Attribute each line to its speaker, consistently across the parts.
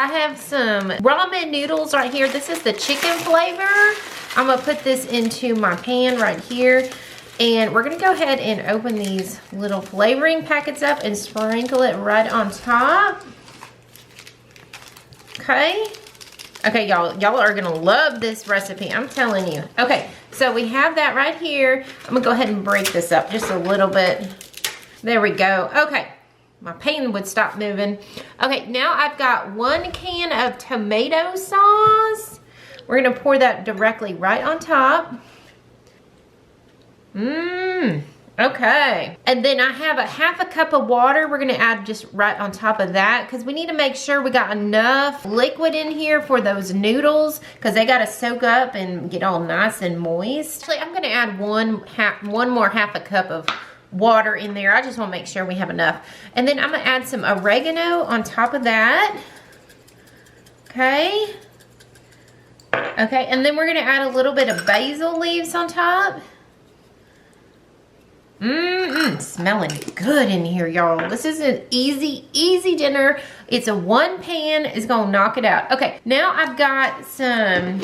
Speaker 1: I have some ramen noodles right here. This is the chicken flavor. I'm gonna put this into my pan right here. And we're gonna go ahead and open these little flavoring packets up and sprinkle it right on top. Okay. Okay, y'all are gonna love this recipe, I'm telling you. Okay, so we have that right here. I'm gonna go ahead and break this up just a little bit. There we go. Okay, my pan would stop moving. Okay, now I've got 1 can of tomato sauce. We're gonna pour that directly right on top. Okay. And then I have a 1/2 cup of water. We're gonna add just right on top of that because we need to make sure we got enough liquid in here for those noodles because they gotta soak up and get all nice and moist. Actually, I'm gonna add one more 1/2 cup of water in there. I just wanna make sure we have enough. And then I'm gonna add some oregano on top of that. Okay. Okay, and then we're gonna add a little bit of basil leaves on top. Smelling good in here, y'all. This is an easy dinner. It's a 1 pan. It's gonna knock it out. Okay, now I've got some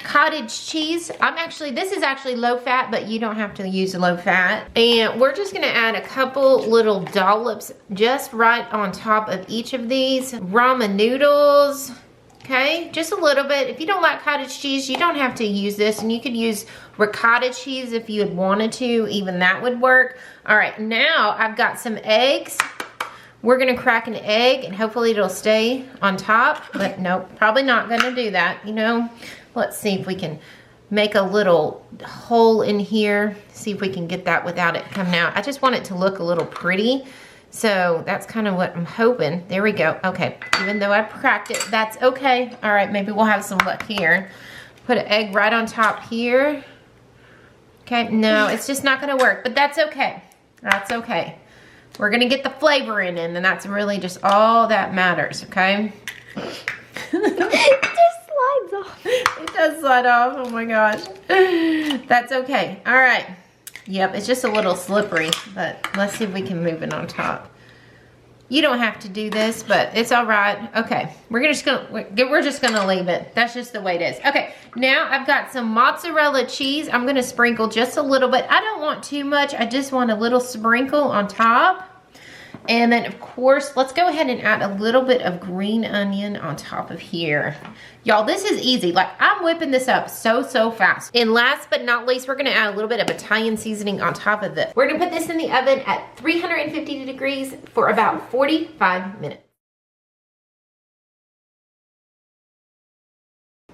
Speaker 1: cottage cheese. This is actually low fat, but you don't have to use low fat. And we're just gonna add a couple little dollops just right on top of each of these ramen noodles. Okay, just a little bit. If you don't like cottage cheese, you don't have to use this, and you could use ricotta cheese if you had wanted to. Even that would work. All right, now I've got some eggs. We're gonna crack an egg, and hopefully it'll stay on top, but nope, probably not gonna do that, you know. Let's see if we can make a little hole in here, see if we can get that without it coming out. I just want it to look a little pretty. So that's kind of what I'm hoping. There we go. Okay, even though I cracked it, that's okay. All right, maybe we'll have some luck here. Put an egg right on top here. Okay, no, it's just not gonna work, but that's okay. That's okay. We're gonna get the flavor in, and that's really just all that matters, okay? It just slides off. It does slide off, oh my gosh. That's okay, all right. Yep, it's just a little slippery, but let's see if we can move it on top. You don't have to do this, but it's all right. Okay, we're just gonna leave it. That's just the way it is. Okay, now I've got some mozzarella cheese. I'm gonna sprinkle just a little bit. I don't want too much. I just want a little sprinkle on top. And then of course, let's go ahead and add a little bit of green onion on top of here. Y'all, this is easy. Like, I'm whipping this up so fast. And last but not least, we're gonna add a little bit of Italian seasoning on top of this. We're gonna put this in the oven at 350 degrees for about 45 minutes.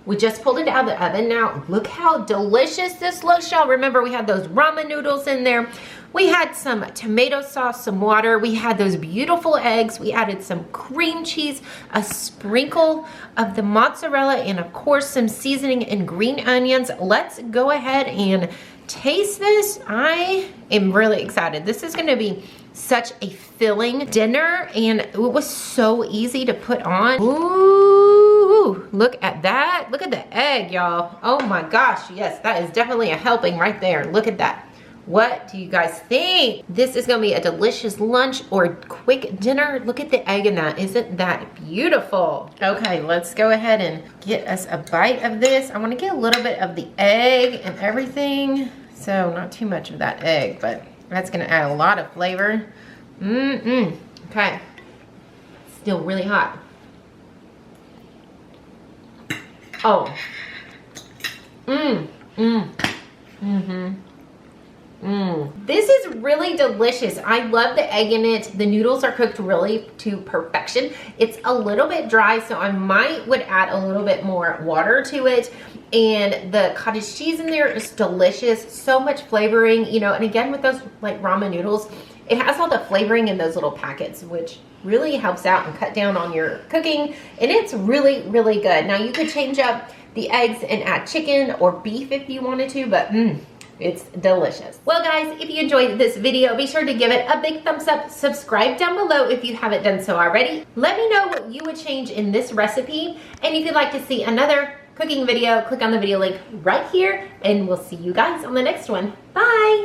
Speaker 1: We just pulled it out of the oven. Now, look how delicious this looks, y'all. Remember, we had those ramen noodles in there. We had some tomato sauce, some water. We had those beautiful eggs. We added some cream cheese, a sprinkle of the mozzarella, and of course, some seasoning and green onions. Let's go ahead and taste this. I am really excited. This is gonna be such a filling dinner, and it was so easy to put on. Ooh, look at that. Look at the egg, y'all. Oh my gosh, yes, that is definitely a helping right there. Look at that. What do you guys think? This is gonna be a delicious lunch or quick dinner. Look at the egg in that. Isn't that beautiful? Okay, let's go ahead and get us a bite of this. I wanna get a little bit of the egg and everything. So not too much of that egg, but that's gonna add a lot of flavor. Okay, still really hot. Oh. This is really delicious. I love the egg in it. The noodles are cooked really to perfection. It's a little bit dry, so I would add a little bit more water to it. And the cottage cheese in there is delicious. So much flavoring, you know, and again with those like ramen noodles, it has all the flavoring in those little packets, which really helps out and cut down on your cooking. And it's really good. Now you could change up the eggs and add chicken or beef if you wanted to, but it's delicious. Well guys, if you enjoyed this video, be sure to give it a big thumbs up. Subscribe down below if you haven't done so already. Let me know what you would change in this recipe. And if you'd like to see another cooking video, click on the video link right here, and we'll see you guys on the next one. Bye.